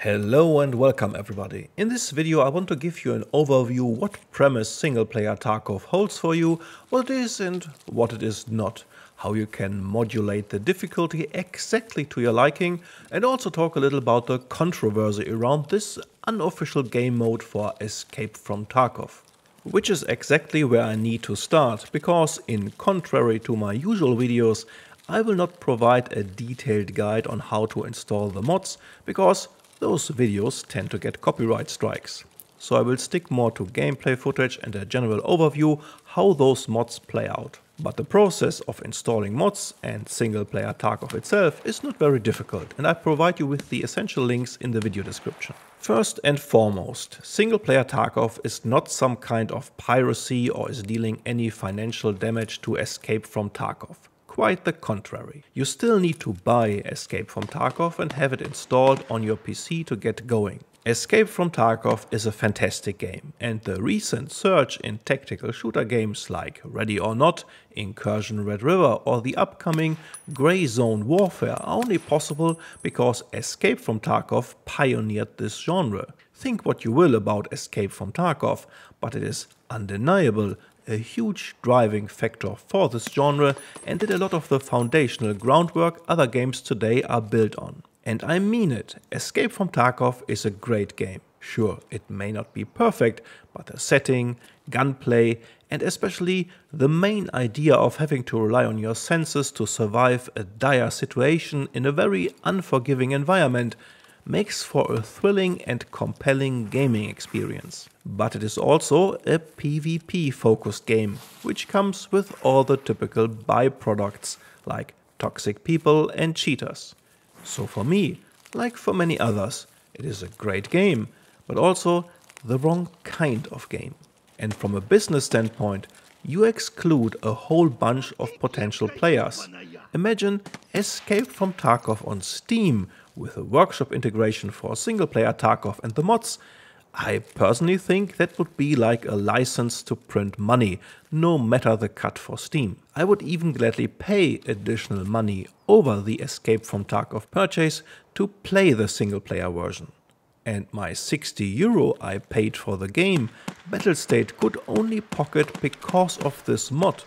Hello and welcome everybody. In this video I want to give you an overview what premise Single-Player Tarkov holds for you, what it is and what it is not, how you can modulate the difficulty exactly to your liking, and also talk a little about the controversy around this unofficial game mode for Escape From Tarkov. Which is exactly where I need to start, because in contrary to my usual videos, I will not provide a detailed guide on how to install the mods, because those videos tend to get copyright strikes. So I will stick more to gameplay footage and a general overview how those mods play out. But the process of installing mods and Single-Player Tarkov itself is not very difficult, and I provide you with the essential links in the video description. First and foremost, Single-Player Tarkov is not some kind of piracy or is dealing any financial damage to Escape From Tarkov. Quite the contrary. You still need to buy Escape From Tarkov and have it installed on your PC to get going. Escape From Tarkov is a fantastic game, and the recent surge in tactical shooter games like Ready or Not, Incursion Red River or the upcoming Grey Zone Warfare are only possible because Escape From Tarkov pioneered this genre. Think what you will about Escape From Tarkov, but it is undeniable a huge driving factor for this genre and did a lot of the foundational groundwork other games today are built on. And I mean it, Escape From Tarkov is a great game. Sure, it may not be perfect, but the setting, gunplay and especially the main idea of having to rely on your senses to survive a dire situation in a very unforgiving environment makes for a thrilling and compelling gaming experience. But it is also a PvP focused game, which comes with all the typical byproducts like toxic people and cheaters. So for me, like for many others, it is a great game, but also the wrong kind of game. And from a business standpoint, you exclude a whole bunch of potential players. Imagine Escape From Tarkov on Steam with a workshop integration for Single-Player Tarkov and the mods. I personally think that would be like a license to print money, no matter the cut for Steam. I would even gladly pay additional money over the Escape From Tarkov purchase to play the single-player version. And my €60 I paid for the game, Battlestate could only pocket because of this mod.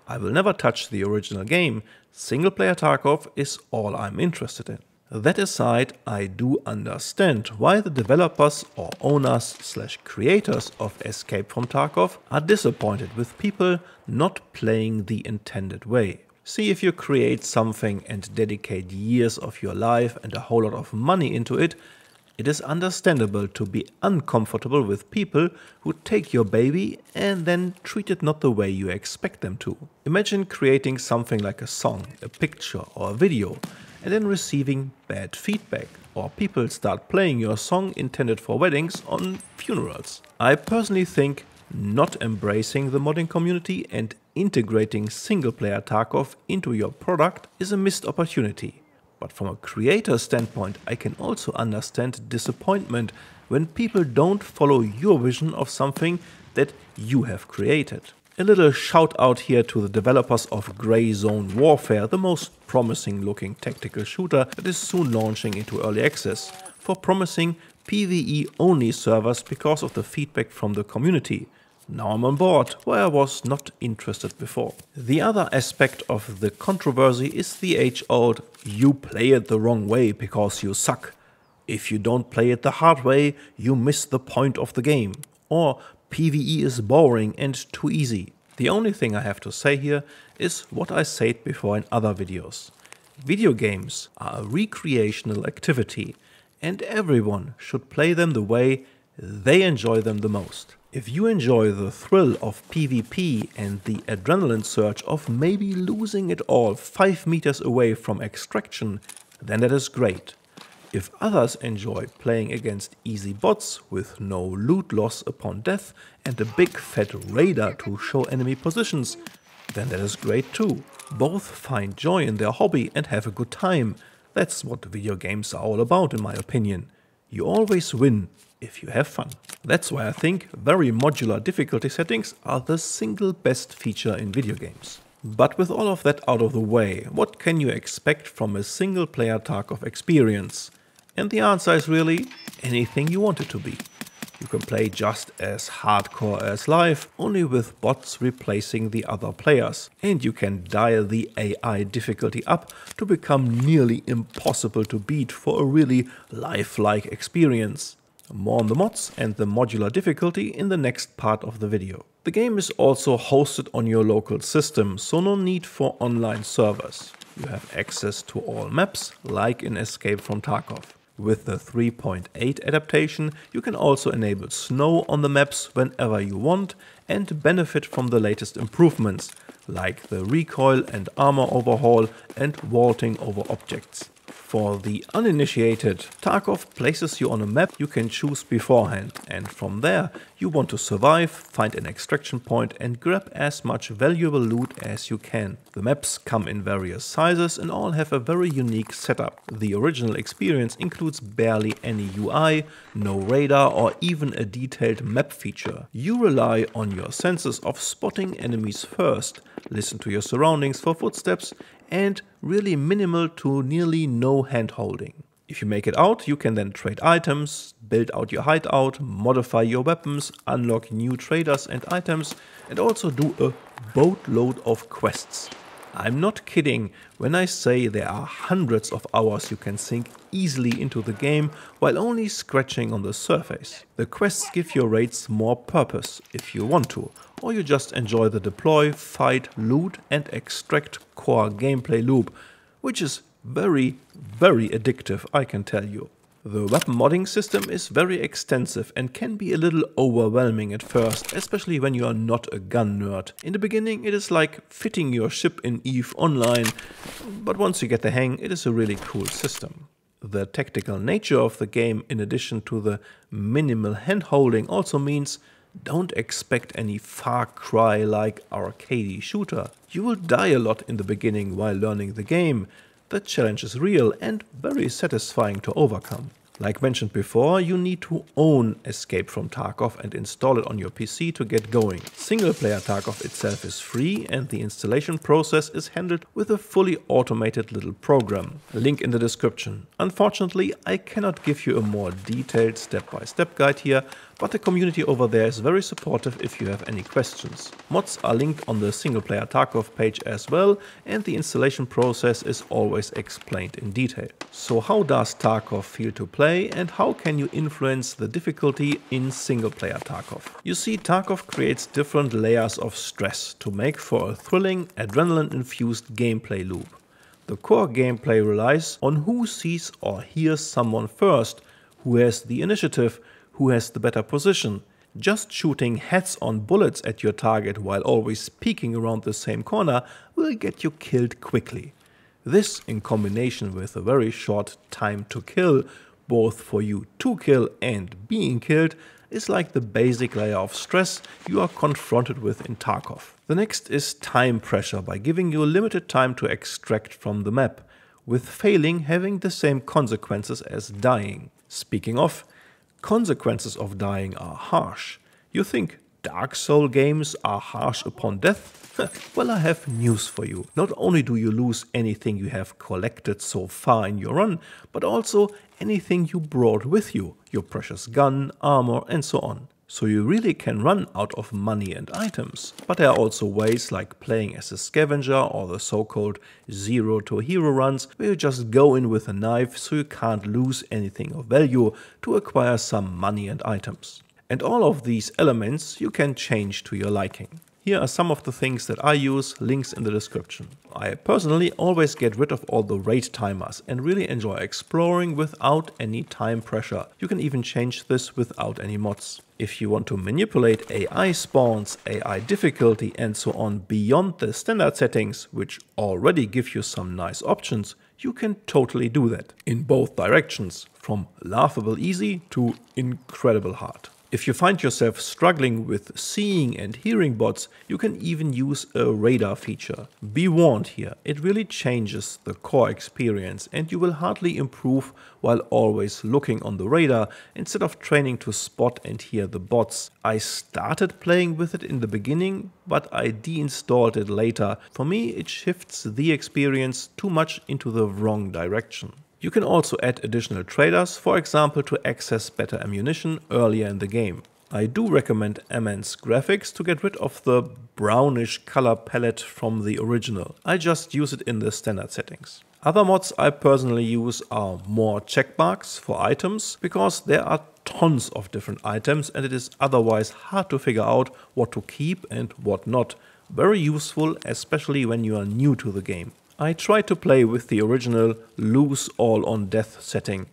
I will never touch the original game. Single-Player Tarkov is all I'm interested in. That aside, I do understand why the developers or owners/creators of Escape From Tarkov are disappointed with people not playing the intended way. See, if you create something and dedicate years of your life and a whole lot of money into it, it is understandable to be uncomfortable with people who take your baby and then treat it not the way you expect them to. Imagine creating something like a song, a picture or a video and then receiving bad feedback, or people start playing your song intended for weddings on funerals. I personally think not embracing the modding community and integrating Single-Player Tarkov into your product is a missed opportunity. But from a creator standpoint, I can also understand disappointment when people don't follow your vision of something that you have created. A little shout out here to the developers of Grey Zone Warfare, the most promising looking tactical shooter that is soon launching into early access, for promising PvE only servers because of the feedback from the community. Now I'm on board, where I was not interested before. The other aspect of the controversy is the age-old "you play it the wrong way because you suck. If you don't play it the hard way, you miss the point of the game." Or PvE is boring and too easy. The only thing I have to say here is what I said before in other videos. Video games are a recreational activity and everyone should play them the way they enjoy them the most. If you enjoy the thrill of PvP and the adrenaline surge of maybe losing it all 5 meters away from extraction, then that is great. If others enjoy playing against easy bots with no loot loss upon death and a big fat radar to show enemy positions, then that is great too. Both find joy in their hobby and have a good time. That's what video games are all about, in my opinion. You always win if you have fun. That's why I think very modular difficulty settings are the single best feature in video games. But with all of that out of the way, what can you expect from a Single-Player Tarkov experience? And the answer is really anything you want it to be. You can play just as hardcore as live, only with bots replacing the other players. And you can dial the AI difficulty up to become nearly impossible to beat for a really lifelike experience. More on the mods and the modular difficulty in the next part of the video. The game is also hosted on your local system, so no need for online servers. You have access to all maps, like in Escape from Tarkov. With the 3.8 adaptation, you can also enable snow on the maps whenever you want and benefit from the latest improvements, like the recoil and armor overhaul and vaulting over objects. For the uninitiated, Tarkov places you on a map you can choose beforehand, and from there you want to survive, find an extraction point and grab as much valuable loot as you can. The maps come in various sizes and all have a very unique setup. The original experience includes barely any UI, no radar or even a detailed map feature. You rely on your senses of spotting enemies first, listen to your surroundings for footsteps, and really minimal to nearly no hand-holding. If you make it out, you can then trade items, build out your hideout, modify your weapons, unlock new traders and items, and also do a boatload of quests. I'm not kidding when I say there are hundreds of hours you can sink easily into the game while only scratching on the surface. The quests give your raids more purpose if you want to, or you just enjoy the deploy, fight, loot and extract core gameplay loop, which is very addictive, I can tell you. The weapon modding system is very extensive and can be a little overwhelming at first, especially when you are not a gun nerd. In the beginning it is like fitting your ship in EVE Online, but once you get the hang, it is a really cool system. The tactical nature of the game, in addition to the minimal hand-holding, also means don't expect any Far Cry-like arcadey shooter. You will die a lot in the beginning while learning the game. The challenge is real and very satisfying to overcome. Like mentioned before, you need to own Escape from Tarkov and install it on your PC to get going. Single-player Tarkov itself is free and the installation process is handled with a fully automated little program. Link in the description. Unfortunately, I cannot give you a more detailed step-by-step guide here, but the community over there is very supportive if you have any questions. Mods are linked on the Single-player Tarkov page as well, and the installation process is always explained in detail. So how does Tarkov feel to play and how can you influence the difficulty in Single-player Tarkov? You see, Tarkov creates different layers of stress to make for a thrilling, adrenaline-infused gameplay loop. The core gameplay relies on who sees or hears someone first, who has the initiative, who has the better position. Just shooting heads-on bullets at your target while always peeking around the same corner will get you killed quickly. This, in combination with a very short time to kill, both for you to kill and being killed, is like the basic layer of stress you are confronted with in Tarkov. The next is time pressure by giving you limited time to extract from the map, with failing having the same consequences as dying. Speaking of, consequences of dying are harsh. You think Dark Soul games are harsh upon death? Well, I have news for you. Not only do you lose anything you have collected so far in your run, but also anything you brought with you, your precious gun, armor and so on. So you really can run out of money and items. But there are also ways like playing as a scavenger or the so-called zero to hero runs, where you just go in with a knife so you can't lose anything of value to acquire some money and items. And all of these elements you can change to your liking. Here are some of the things that I use, links in the description. I personally always get rid of all the raid timers and really enjoy exploring without any time pressure. You can even change this without any mods. If you want to manipulate AI spawns, AI difficulty and so on beyond the standard settings, which already give you some nice options, you can totally do that. In both directions, from laughable easy to incredible hard. If you find yourself struggling with seeing and hearing bots, you can even use a radar feature. Be warned here, it really changes the core experience and you will hardly improve while always looking on the radar instead of training to spot and hear the bots. I started playing with it in the beginning, but I deinstalled it later. For me, it shifts the experience too much into the wrong direction. You can also add additional traders, for example to access better ammunition earlier in the game. I do recommend immense graphics to get rid of the brownish color palette from the original. I just use it in the standard settings. Other mods I personally use are more checkmarks for items, because there are tons of different items and it is otherwise hard to figure out what to keep and what not. Very useful, especially when you are new to the game. I tried to play with the original lose all on death setting,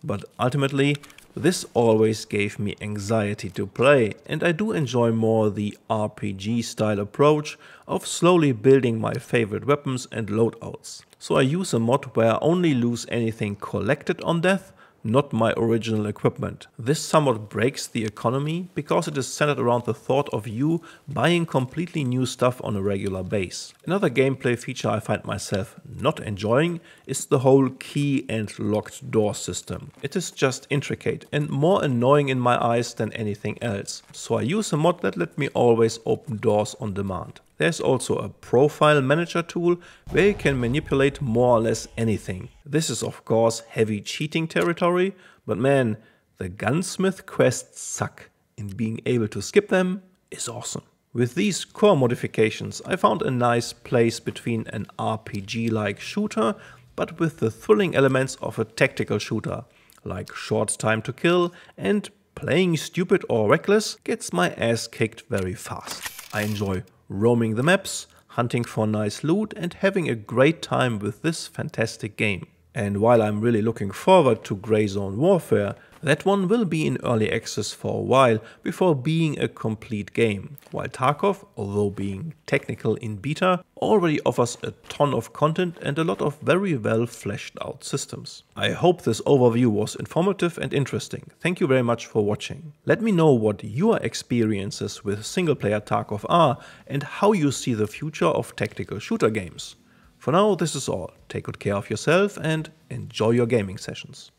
but ultimately this always gave me anxiety to play, and I do enjoy more the RPG style approach of slowly building my favorite weapons and loadouts. So I use a mod where I only lose anything collected on death, not my original equipment. This somewhat breaks the economy because it is centered around the thought of you buying completely new stuff on a regular base. Another gameplay feature I find myself not enjoying is the whole key and locked door system. It is just intricate and more annoying in my eyes than anything else. So I use a mod that let me always open doors on demand. There's also a profile manager tool where you can manipulate more or less anything. This is of course heavy cheating territory, but man, the gunsmith quests suck, and being able to skip them is awesome. With these core modifications I found a nice place between an RPG-like shooter, but with the thrilling elements of a tactical shooter, like short time to kill, and playing stupid or reckless gets my ass kicked very fast. I enjoy roaming the maps, hunting for nice loot and having a great time with this fantastic game. And while I'm really looking forward to Grey Zone Warfare, that one will be in early access for a while before being a complete game, while Tarkov, although being technical in beta, already offers a ton of content and a lot of very well fleshed out systems. I hope this overview was informative and interesting. Thank you very much for watching. Let me know what your experiences with single-player Tarkov are and how you see the future of tactical shooter games. For now, this is all. Take good care of yourself and enjoy your gaming sessions.